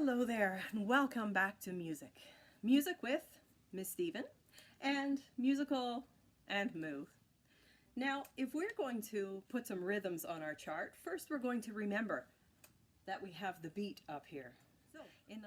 Hello there, and welcome back to Music. Music with Miss Stephen and Musical and Moo. Now, if we're going to put some rhythms on our chart, first we're going to remember that we have the beat up here. So,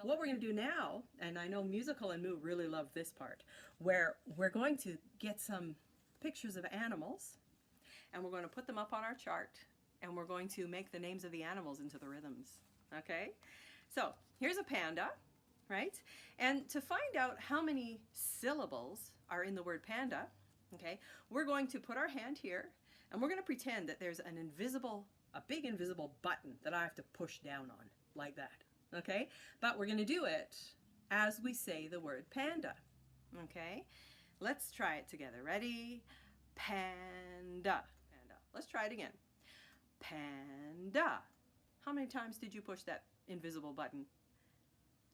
what we're going to do now, and I know Musical and Moo really love this part, where we're going to get some pictures of animals, and we're going to put them up on our chart, and we're going to make the names of the animals into the rhythms. Okay? So here's a panda, right? And to find out how many syllables are in the word panda, okay, we're going to put our hand here and we're going to pretend that there's a big invisible button that I have to push down on, like that, okay? But we're going to do it as we say the word panda, okay? Let's try it together. Ready? Panda. Panda. Let's try it again. Panda. How many times did you push that invisible button?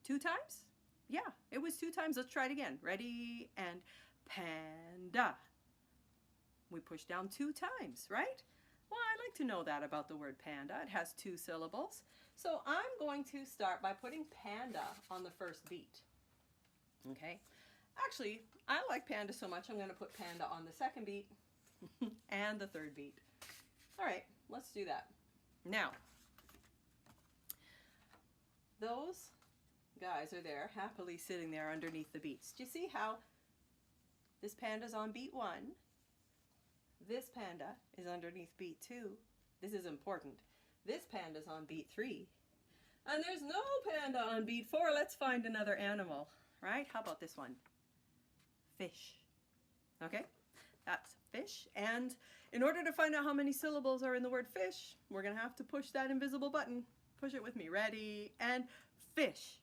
2 times? Yeah, it was 2 times. Let's try it again. Ready? And panda. We push down 2 times, right? Well, I like to know that about the word panda. It has 2 syllables. So I'm going to start by putting panda on the first beat. Okay? Actually, I like panda so much, I'm going to put panda on the second beat and the third beat. All right, let's do that. Now, those guys are there, happily sitting there underneath the beats. Do you see how this panda's on beat 1? This panda is underneath beat 2. This is important. This panda's on beat 3. And there's no panda on beat 4. Let's find another animal, right? How about this one? Fish. Okay, that's fish. And in order to find out how many syllables are in the word fish, we're going to have to push that invisible button. Push it with me. Ready? And fish.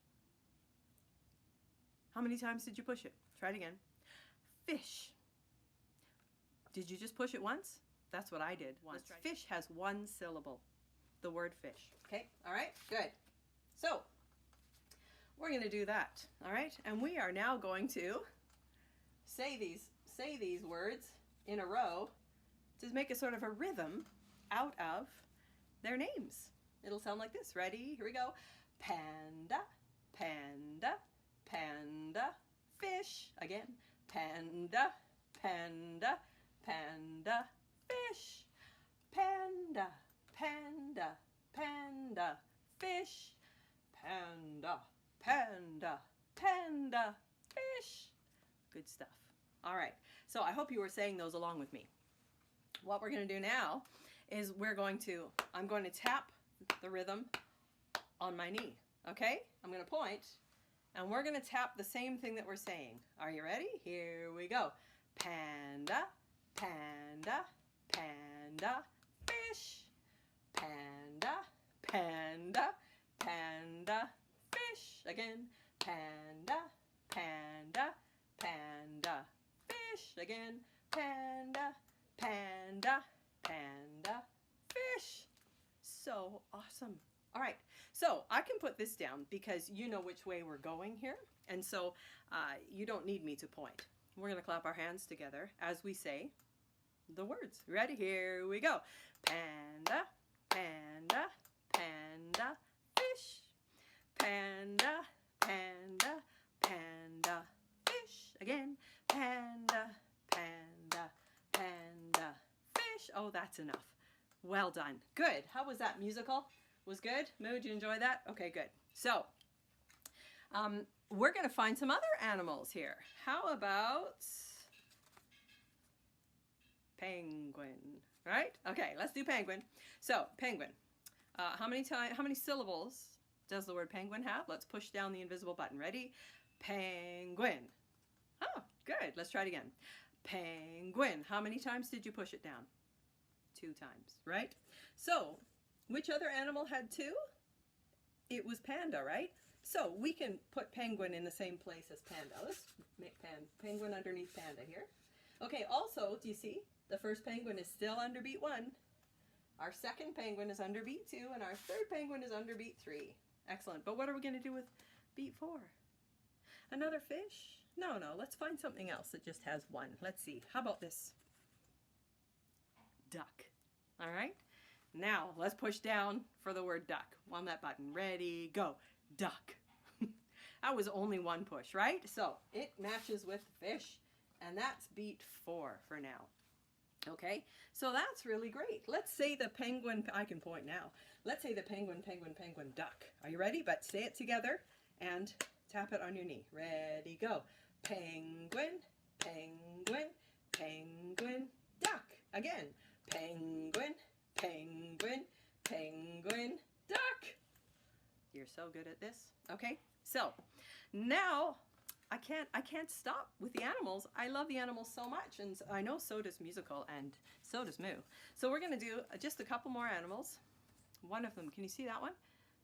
How many times did you push it? Try it again. Fish. Did you just push it once? That's what I did once. Fish has 1 syllable. The word fish. Okay? All right? Good. So, we're going to do that. All right? And we are now going to say these words in a row to make a sort of a rhythm out of their names. It'll sound like this. Ready? Here we go. Panda, panda, panda, fish. Again. Panda, panda, panda, fish. Panda, panda, panda, fish. Panda, panda, panda, fish. Good stuff. All right. So I hope you were saying those along with me. What we're going to do now is I'm going to tap the rhythm on my knee. Okay? I'm going to point and we're going to tap the same thing that we're saying. Are you ready? Here we go. Panda, panda, panda, fish. Panda, panda, panda, fish. Again. Panda, panda, panda, fish. Again. Panda, panda, panda, fish. So awesome. All right, so I can put this down because you know which way we're going here, and so you don't need me to point. We're going to clap our hands together as we say the words. Ready? Here we go. Panda, panda, panda, fish. Panda, panda, panda, fish. Again. Panda, panda, panda, fish. Oh, that's enough. Well done. Good. How was that? Musical? Was good? Moo, did you enjoy that? Okay, good. So, we're going to find some other animals here. How about penguin? Right? Okay, let's do penguin. So, penguin. How many syllables does the word penguin have? Let's push down the invisible button. Ready? Penguin. Oh, good. Let's try it again. Penguin. How many times did you push it down? 2 times, right? So, which other animal had 2? It was panda, right? So we can put penguin in the same place as panda. Let's make penguin underneath panda here. Okay, also, do you see? The first penguin is still under beat 1. Our second penguin is under beat 2, and our third penguin is under beat 3. Excellent. But what are we going to do with beat 4? Another fish? No, let's find something else that just has 1. Let's see. How about this? Duck. All right? Now, let's push down for the word duck on that button. Ready, go. Duck. That was only one push, right? So it matches with fish, and that's beat 4 for now. Okay, so that's really great. Let's say the penguin, I can point now. Let's say the penguin, penguin, penguin, duck. Are you ready? But say it together and tap it on your knee. Ready, go. Penguin, penguin, penguin, duck. Again. Penguin, penguin, penguin, duck. You're so good at this. Okay, so now I can't stop with the animals. I love the animals so much, and I know so does Mewsical, and so does Mew. So we're going to do just a couple more animals. One of them, can you see that one?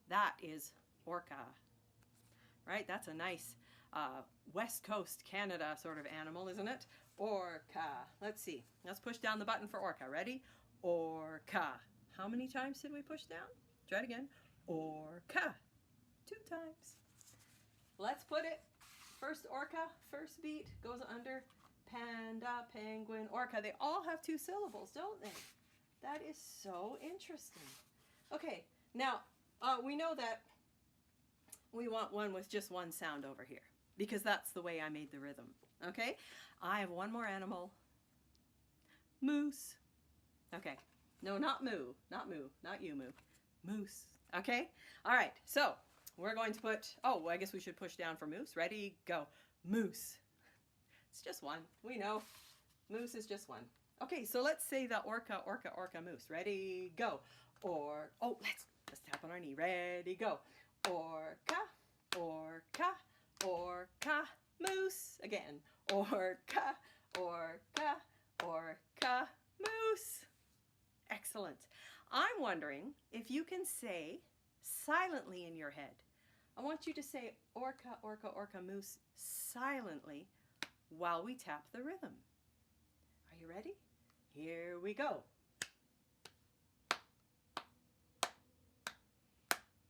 That is orca, right? That's a nice West Coast Canada sort of animal, isn't it? Orca. Let's see. Let's push down the button for orca. Ready? Orca. How many times did we push down? Try it again. Orca. 2 times. Let's put it. First orca, first beat, goes under. Panda, penguin, orca. They all have 2 syllables, don't they? That is so interesting. Okay, now we know that we want one with just one sound over here because that's the way I made the rhythm. Okay, I have one more animal. Moose. Okay, no, not moo, not moo, not you, moo. Moose. Okay, all right, so we're going to put, oh, well, I guess we should push down for moose. Ready, go. Moose. It's just one. We know. Moose is just one. Okay, so let's say the orca, orca, orca, moose. Ready, go. Or, oh, let's tap on our knee. Ready, go. Orca, orca, orca, moose. Again. Orca, orca, orca, moose. Excellent. I'm wondering if you can say silently in your head. I want you to say orca, orca, orca, moose silently while we tap the rhythm. Are you ready? Here we go.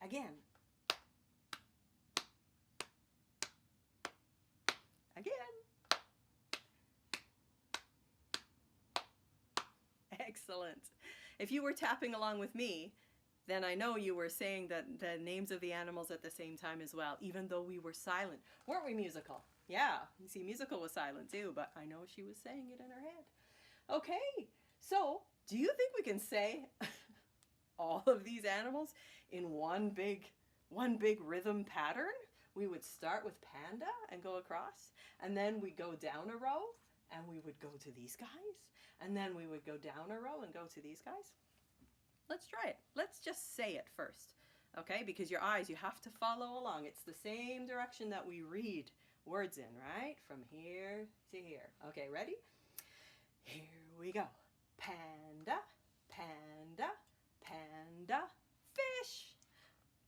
Again. Again. Excellent. If you were tapping along with me, then I know you were saying the names of the animals at the same time as well, even though we were silent. Weren't we, Mewsical? Yeah, you see, Mewsical was silent too, but I know she was saying it in her head. Okay, so do you think we can say all of these animals in one big rhythm pattern? We would start with panda and go across, and then we go down a row, and we would go to these guys, and then we would go down a row and go to these guys. Let's try it. Let's just say it first, okay? Because your eyes, you have to follow along. It's the same direction that we read words in, right? From here to here. Okay, ready? Here we go. Panda, panda, panda, fish.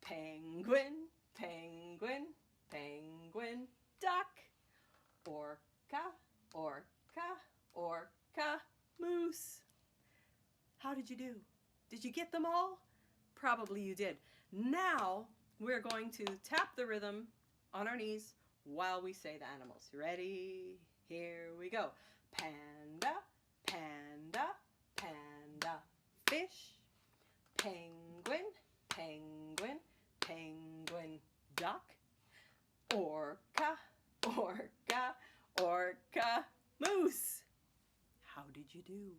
Penguin, penguin, penguin, duck. Orca, orca, orca, moose. How did you do? Did you get them all? Probably you did. Now we're going to tap the rhythm on our knees while we say the animals. Ready? Here we go. Panda, panda, panda, fish. Penguin, penguin, penguin, duck. Orca, orca, orca, moose. How did you do?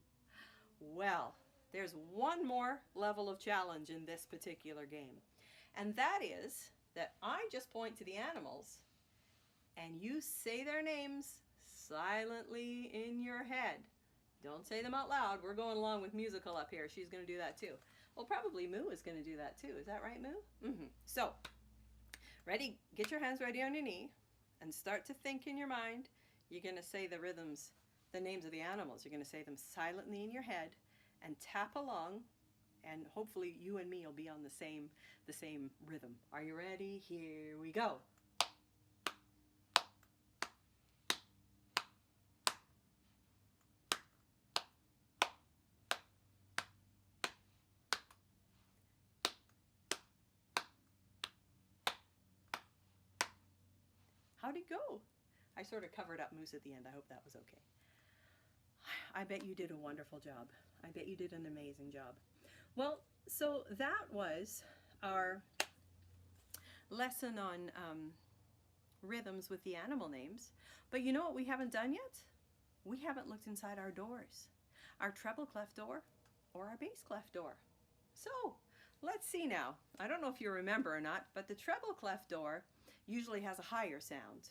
Well, there's one more level of challenge in this particular game, and that is that I just point to the animals and you say their names silently in your head. Don't say them out loud. We're going along with Mewsical up here. She's going to do that too. Well, probably Moo is going to do that too. Is that right, Moo? So, ready? Get your hands ready on your knee and start to think in your mind. You're going to say the rhythms, the names of the animals. You're going to say them silently in your head and tap along, and hopefully you and me will be on the same rhythm. Are you ready? Here we go. How'd it go? I sort of covered up Moose at the end. I hope that was okay. I bet you did a wonderful job. I bet you did an amazing job. Well, so that was our lesson on rhythms with the animal names. But you know what we haven't done yet? We haven't looked inside our doors. Our treble clef door or our bass clef door. So let's see now. I don't know if you remember or not, but the treble clef door usually has a higher sound,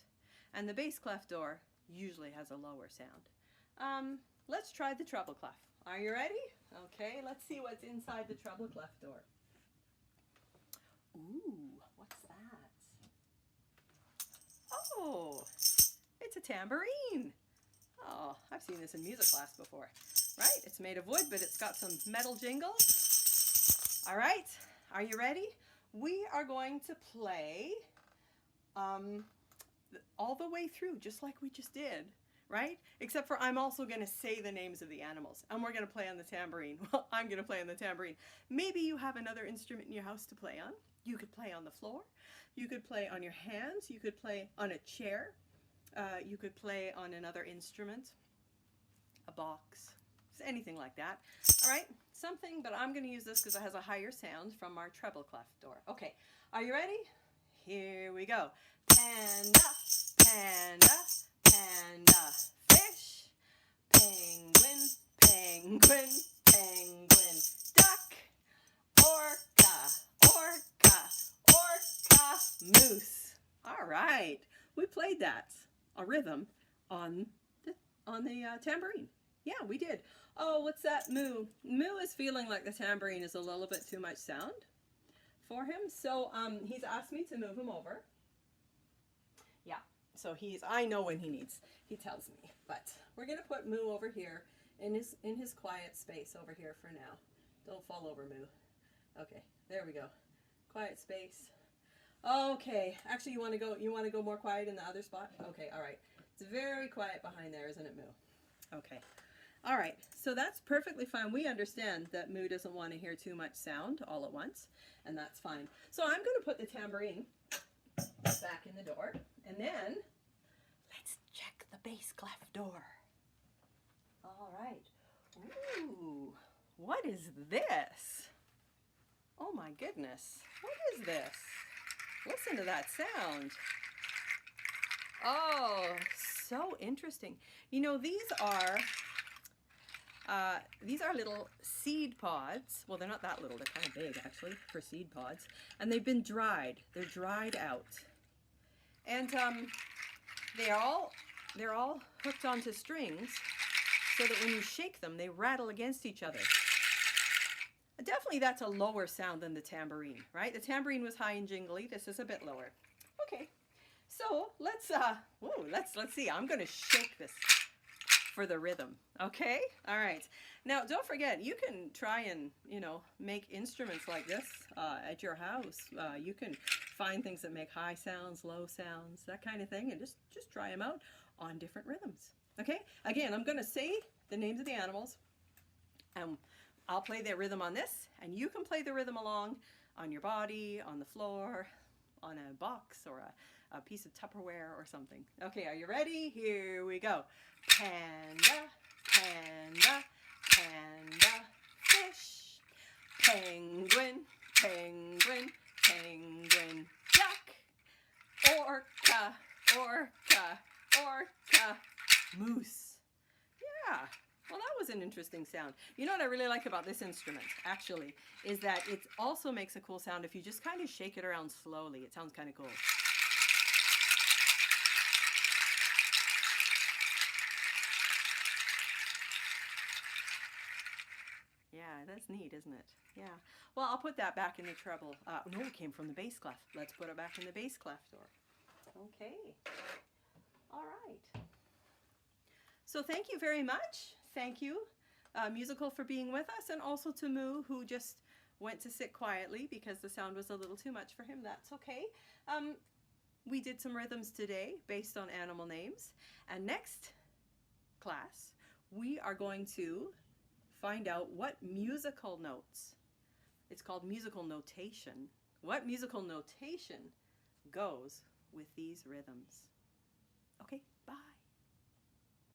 and the bass clef door usually has a lower sound. Let's try the treble clef. Are you ready? Okay, let's see what's inside the treble clef door. Ooh, what's that? Oh, it's a tambourine. Oh, I've seen this in music class before, right? It's made of wood, but it's got some metal jingles. All right, are you ready? We are going to play all the way through, just like we just did, right? Except for I'm also going to say the names of the animals, and we're going to play on the tambourine. Well, I'm going to play on the tambourine. Maybe you have another instrument in your house to play on. You could play on the floor. You could play on your hands. You could play on a chair. You could play on another instrument, a box, anything like that. All right, something, but I'm going to use this because it has a higher sound from our treble clef door. Okay, are you ready? Here we go. Panda, panda, panda, fish, penguin, penguin, penguin, duck, orca, orca, orca, moose. All right, we played that, a rhythm on the tambourine. Yeah, we did. Oh, what's that? Moo. Moo is feeling like the tambourine is a little bit too much sound for him, so he's asked me to move him over. Yeah, so I know when he tells me, but we're gonna put Moo over here in his quiet space over here for now. Don't fall over, Moo. Okay, there we go. Quiet space. Okay, actually you want to go more quiet in the other spot? Okay, all right. It's very quiet behind there, isn't it, Moo? Okay. All right, so that's perfectly fine. We understand that Moo doesn't want to hear too much sound all at once, and that's fine. So I'm going to put the tambourine back in the door, and then let's check the bass clef door. All right. Ooh, what is this? Oh my goodness, what is this? Listen to that sound. Oh, so interesting. You know, these are little seed pods. Well, they're not that little. They're kind of big, actually, for seed pods. And they've been dried. They're dried out. And they're all hooked onto strings so that when you shake them, they rattle against each other. Definitely that's a lower sound than the tambourine, right? The tambourine was high and jingly. This is a bit lower. Okay, so let's see. I'm going to shake this for the rhythm, okay? All right. Now, don't forget, you can try and, make instruments like this at your house. You can find things that make high sounds, low sounds, that kind of thing, and just try them out on different rhythms, okay? Again, I'm going to say the names of the animals, and I'll play the rhythm on this, and you can play the rhythm along on your body, on the floor, on a box, or a piece of Tupperware or something. Okay, are you ready? Here we go. Panda, panda, panda, fish. Penguin, penguin, penguin, duck. Orca, orca, orca, moose. Yeah. Well, that was an interesting sound. You know what I really like about this instrument, actually, is that it also makes a cool sound if you just kind of shake it around slowly. It sounds kind of cool. Yeah, that's neat, isn't it? Yeah. Well, I'll put that back in the treble. No, it came from the bass clef. Let's put it back in the bass clef door. Okay. All right. So thank you very much. Thank you, Mewsical, for being with us, and also to Moo, who just went to sit quietly because the sound was a little too much for him. That's okay. We did some rhythms today based on animal names, and next class we are going to find out what musical notes, it's called musical notation, what musical notation goes with these rhythms. Okay.